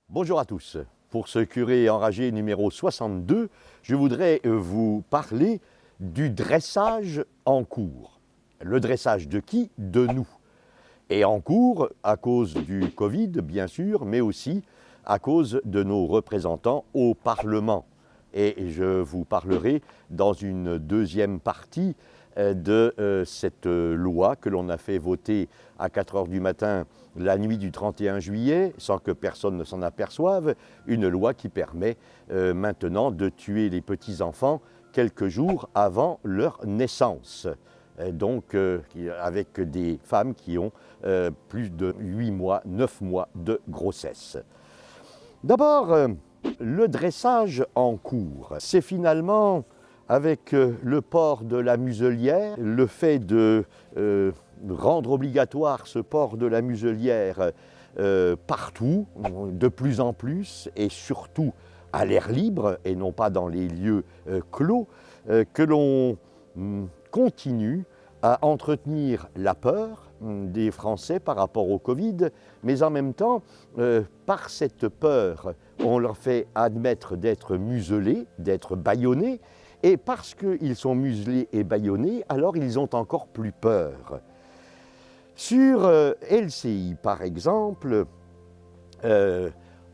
Bonjour à tous. Pour ce curé enragé numéro 62, je voudrais vous parler du dressage en cours. Le dressage de qui? De nous. Et en cours à cause du Covid, bien sûr, mais aussi à cause de nos représentants au Parlement. Et je vous parlerai dans une deuxième partie de cette loi que l'on a fait voter à 4 h du matin la nuit du 31 juillet, sans que personne ne s'en aperçoive, une loi qui permet maintenant de tuer les petits-enfants quelques jours avant leur naissance. Donc avec des femmes qui ont plus de 8 mois, 9 mois de grossesse. D'abord, le dressage en cours, c'est finalement avec le port de la muselière, le fait de rendre obligatoire ce port de la muselière partout, de plus en plus, et surtout à l'air libre et non pas dans les lieux clos, que l'on continue à entretenir la peur des Français par rapport au Covid, mais en même temps, par cette peur, on leur fait admettre d'être muselés, d'être bâillonnés, et parce qu'ils sont muselés et bâillonnés, alors ils ont encore plus peur. Sur LCI, par exemple,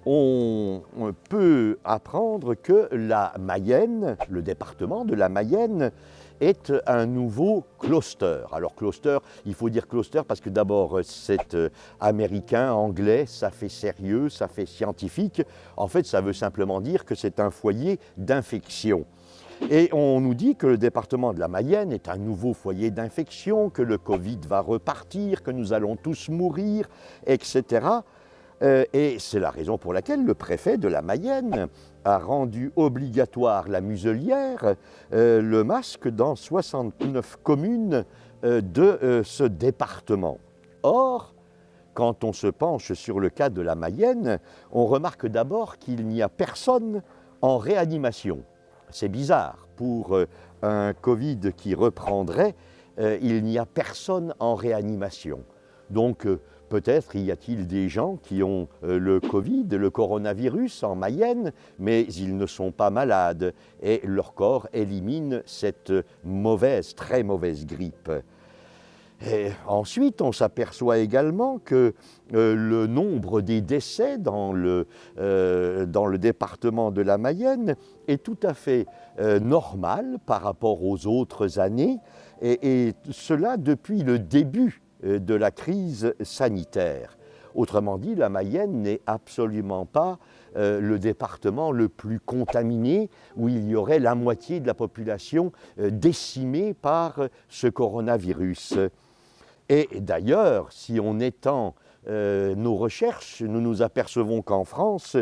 on peut apprendre que la Mayenne, le département de la Mayenne, est un nouveau cluster. Alors cluster, il faut dire cluster parce que d'abord c'est américain, anglais, ça fait sérieux, ça fait scientifique. En fait, ça veut simplement dire que c'est un foyer d'infection. Et on nous dit que le département de la Mayenne est un nouveau foyer d'infection, que le Covid va repartir, que nous allons tous mourir, etc. Et c'est la raison pour laquelle le préfet de la Mayenne a rendu obligatoire la muselière, le masque dans 69 communes de ce département. Or, quand on se penche sur le cas de la Mayenne, on remarque d'abord qu'il n'y a personne en réanimation. C'est bizarre, pour un Covid qui reprendrait, il n'y a personne en réanimation. Donc peut-être y a-t-il des gens qui ont le Covid, le coronavirus en Mayenne, mais ils ne sont pas malades et leur corps élimine cette mauvaise, très mauvaise grippe. Et ensuite, on s'aperçoit également que le nombre des décès dans le département de la Mayenne est tout à fait normal par rapport aux autres années, et cela depuis le début de la crise sanitaire. Autrement dit, la Mayenne n'est absolument pas le département le plus contaminé, où il y aurait la moitié de la population décimée par ce coronavirus. Et d'ailleurs, si on étend nos recherches, nous nous apercevons qu'en France,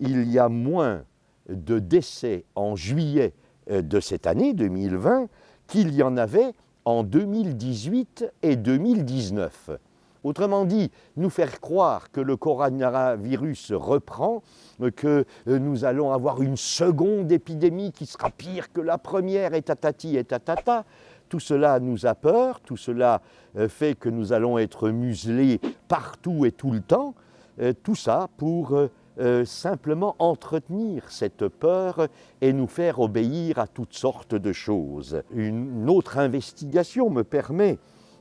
il y a moins de décès en juillet de cette année 2020 qu'il y en avait en 2018 et 2019. Autrement dit, nous faire croire que le coronavirus reprend, que nous allons avoir une seconde épidémie qui sera pire que la première, et tatati et tatata, tout cela nous a peur, tout cela fait que nous allons être muselés partout et tout le temps, tout ça pour simplement entretenir cette peur et nous faire obéir à toutes sortes de choses. Une autre investigation me permet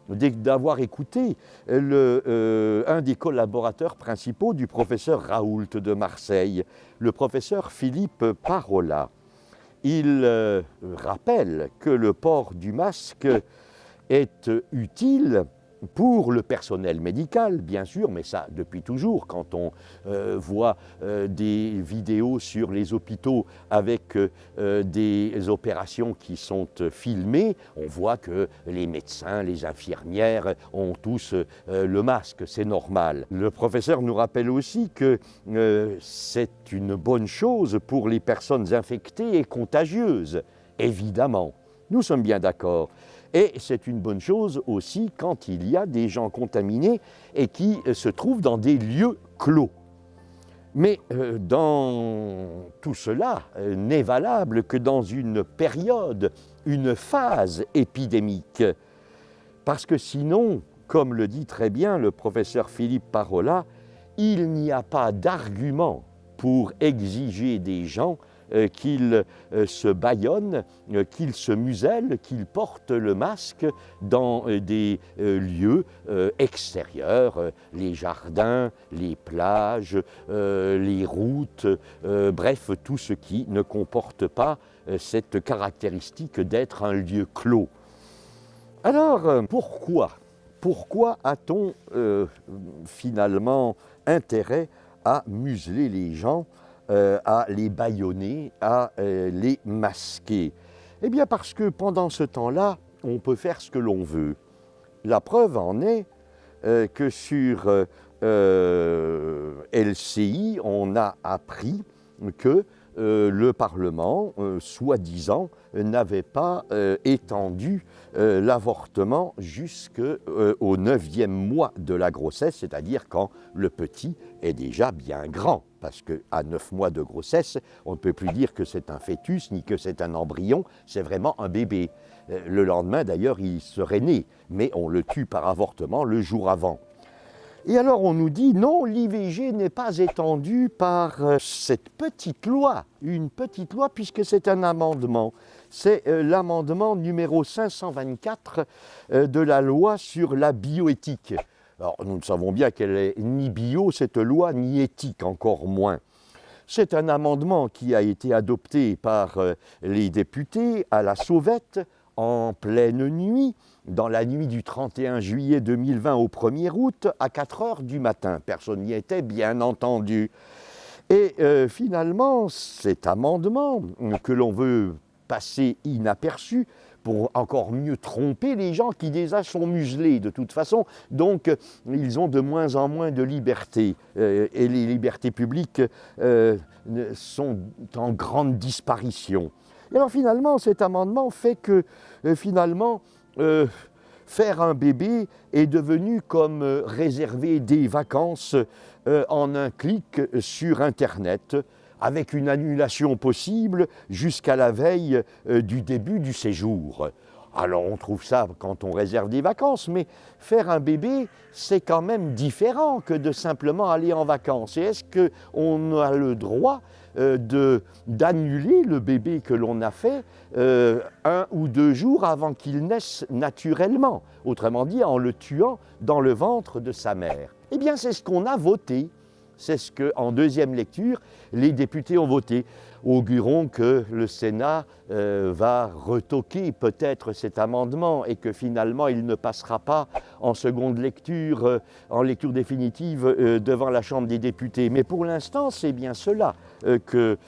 d'avoir écouté un des collaborateurs principaux du professeur Raoult de Marseille, le professeur Philippe Parola. Il rappelle que le port du masque est utile pour le personnel médical, bien sûr, mais ça depuis toujours. Quand on voit des vidéos sur les hôpitaux avec des opérations qui sont filmées, on voit que les médecins, les infirmières ont tous le masque, c'est normal. Le professeur nous rappelle aussi que c'est une bonne chose pour les personnes infectées et contagieuses, évidemment. Nous sommes bien d'accord. Et c'est une bonne chose aussi quand il y a des gens contaminés et qui se trouvent dans des lieux clos. Mais dans tout cela n'est valable que dans une période, une phase épidémique. Parce que sinon, comme le dit très bien le professeur Philippe Parola, il n'y a pas d'argument pour exiger des gens qu'ils se bâillonnent, qu'ils se musellent, qu'ils portent le masque dans des lieux extérieurs, les jardins, les plages, les routes, bref, tout ce qui ne comporte pas cette caractéristique d'être un lieu clos. Alors, pourquoi a-t-on finalement intérêt à museler les gens, à les bâillonner, à les masquer? Eh bien parce que pendant ce temps-là, on peut faire ce que l'on veut. La preuve en est que sur LCI, on a appris que le Parlement, soi-disant, n'avait pas étendu l'avortement jusqu'au 9e mois de la grossesse, c'est-à-dire quand le petit est déjà bien grand. Parce qu'à 9 mois de grossesse, on ne peut plus dire que c'est un fœtus ni que c'est un embryon, c'est vraiment un bébé. Le lendemain, d'ailleurs, il serait né, mais on le tue par avortement le jour avant. Et alors on nous dit non, l'IVG n'est pas étendue par cette petite loi, une petite loi puisque c'est un amendement. C'est l'amendement numéro 524 de la loi sur la bioéthique. Alors nous savons bien qu'elle est ni bio cette loi, ni éthique encore moins. C'est un amendement qui a été adopté par les députés à la sauvette en pleine nuit, dans la nuit du 31 juillet 2020 au 1er août, à 4 heures du matin. Personne n'y était, bien entendu. Et finalement, cet amendement que l'on veut passer inaperçu, pour encore mieux tromper les gens qui déjà sont muselés de toute façon, donc ils ont de moins en moins de liberté, et les libertés publiques sont en grande disparition. Et alors finalement, cet amendement fait que faire un bébé est devenu comme réserver des vacances en un clic sur Internet, avec une annulation possible jusqu'à la veille du début du séjour. Alors on trouve ça quand on réserve des vacances, mais faire un bébé, c'est quand même différent que de simplement aller en vacances. Et est-ce qu'on a le droit d'annuler le bébé que l'on a fait 1 ou 2 jours avant qu'il naisse naturellement, autrement dit en le tuant dans le ventre de sa mère? Eh bien c'est ce qu'on a voté. C'est ce qu'en deuxième lecture, les députés ont voté. Augurons que le Sénat va retoquer peut-être cet amendement et que finalement il ne passera pas en seconde lecture, en lecture définitive devant la Chambre des députés. Mais pour l'instant, c'est bien cela que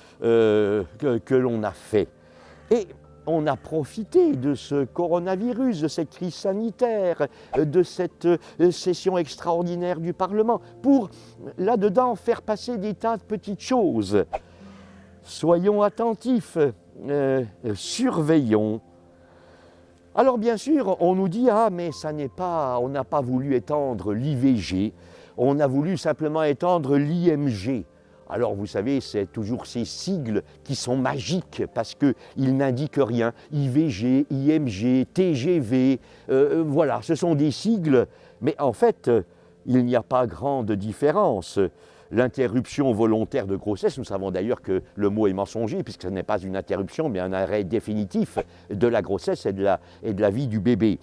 l'on a fait. Et on a profité de ce coronavirus, de cette crise sanitaire, de cette session extraordinaire du Parlement pour, là-dedans, faire passer des tas de petites choses. Soyons attentifs, surveillons. Alors bien sûr, on nous dit « Ah, mais ça n'est pas, on n'a pas voulu étendre l'IVG, on a voulu simplement étendre l'IMG ». Alors vous savez, c'est toujours ces sigles qui sont magiques parce qu'ils n'indiquent rien. IVG, IMG, TGV, voilà, ce sont des sigles. Mais en fait, il n'y a pas grande différence. L'interruption volontaire de grossesse, nous savons d'ailleurs que le mot est mensonger puisque ce n'est pas une interruption mais un arrêt définitif de la grossesse et de la vie du bébé.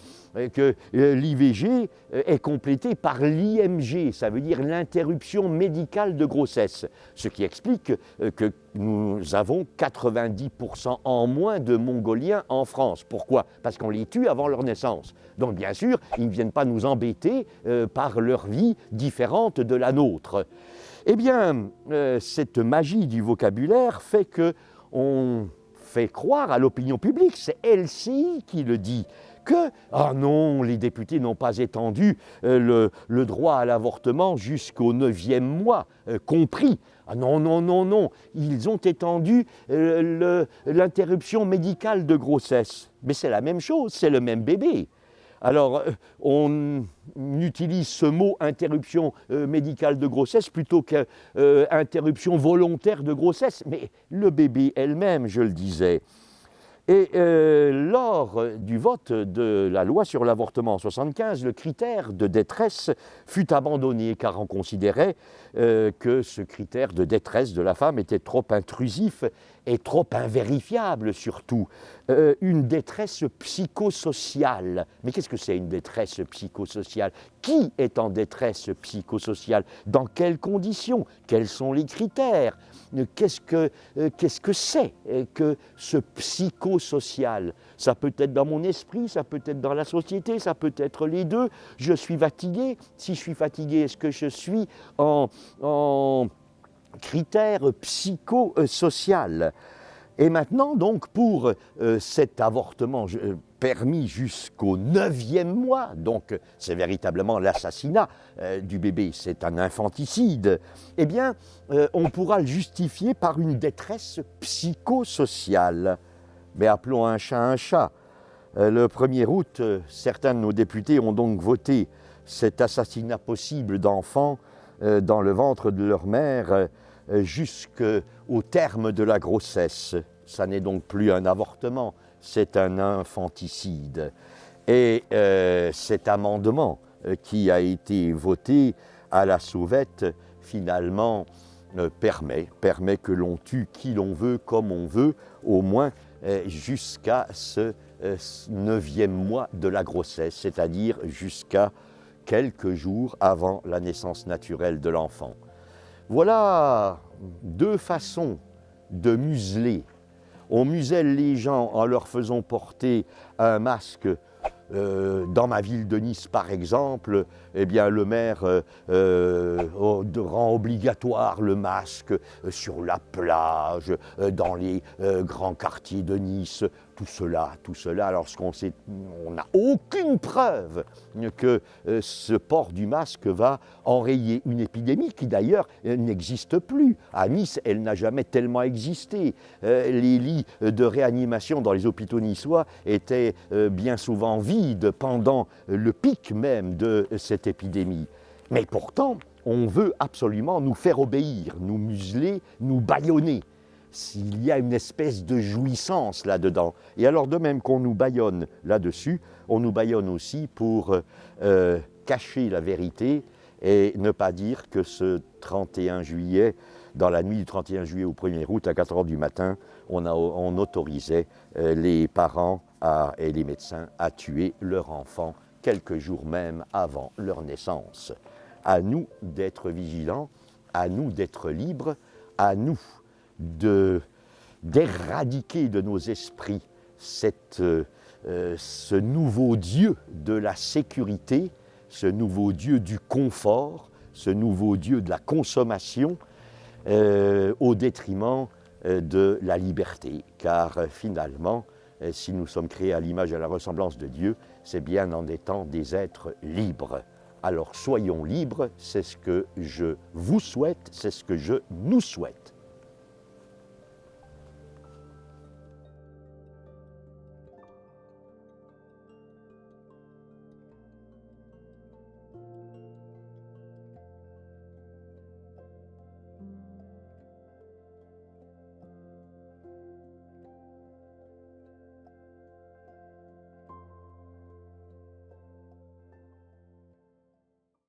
Que l'IVG est complété par l'IMG, ça veut dire l'interruption médicale de grossesse, ce qui explique que nous avons 90% en moins de Mongoliens en France. Pourquoi? Parce qu'on les tue avant leur naissance. Donc bien sûr, ils ne viennent pas nous embêter par leur vie différente de la nôtre. Eh bien, cette magie du vocabulaire fait qu'on fait croire à l'opinion publique, c'est LCI qui le dit, que « Ah non, les députés n'ont pas étendu le droit à l'avortement jusqu'au 9e mois, compris. Ah non, non, non, non, ils ont étendu l'interruption médicale de grossesse. » Mais c'est la même chose, c'est le même bébé. Alors, on utilise ce mot « interruption médicale de grossesse » plutôt qu'interruption volontaire de grossesse. Mais le bébé elle-même, je le disais. Et lors du vote de la loi sur l'avortement en 1975, le critère de détresse fut abandonné car on considérait que ce critère de détresse de la femme était trop intrusif et trop invérifiable surtout. Une détresse psychosociale. Mais qu'est-ce que c'est une détresse psychosociale? Qui est en détresse psychosociale? Dans quelles conditions? Quels sont les critères? Qu'est-ce que c'est que ce psychosocial? Ça peut être dans mon esprit, ça peut être dans la société, ça peut être les deux. Je suis fatigué. Si je suis fatigué, est-ce que je suis en critère psychosocial? Et maintenant, donc, pour cet avortement permis jusqu'au 9e mois, donc c'est véritablement l'assassinat du bébé, c'est un infanticide, eh bien, on pourra le justifier par une détresse psychosociale. Mais appelons un chat un chat. Le 1er août, certains de nos députés ont donc voté cet assassinat possible d'enfants dans le ventre de leur mère jusqu'au terme de la grossesse. Ça n'est donc plus un avortement, c'est un infanticide. Et cet amendement qui a été voté à la sauvette, finalement, permet que l'on tue qui l'on veut, comme on veut, au moins jusqu'à ce 9e mois de la grossesse, c'est-à-dire jusqu'à quelques jours avant la naissance naturelle de l'enfant. Voilà 2 façons de museler. On muselle les gens en leur faisant porter un masque. Dans ma ville de Nice, par exemple, eh bien, le maire rend obligatoire le masque sur la plage, dans les grands quartiers de Nice. Tout cela, lorsqu'on n'a aucune preuve que ce port du masque va enrayer une épidémie qui d'ailleurs n'existe plus. À Nice, elle n'a jamais tellement existé. Les lits de réanimation dans les hôpitaux niçois étaient bien souvent vides pendant le pic même de cette épidémie. Mais pourtant, on veut absolument nous faire obéir, nous museler, nous bâillonner. S'il y a une espèce de jouissance là-dedans. Et alors de même qu'on nous bâillonne là-dessus, on nous bâillonne aussi pour cacher la vérité et ne pas dire que ce 31 juillet, dans la nuit du 31 juillet au 1er août, à 4 h du matin, on autorisait les parents et les médecins à tuer leur enfant quelques jours même avant leur naissance. À nous d'être vigilants, à nous d'être libres, à nous d'éradiquer de nos esprits ce nouveau Dieu de la sécurité, ce nouveau Dieu du confort, ce nouveau Dieu de la consommation, au détriment de la liberté. Car finalement, si nous sommes créés à l'image et à la ressemblance de Dieu, c'est bien en étant des êtres libres. Alors soyons libres, c'est ce que je vous souhaite, c'est ce que je nous souhaite.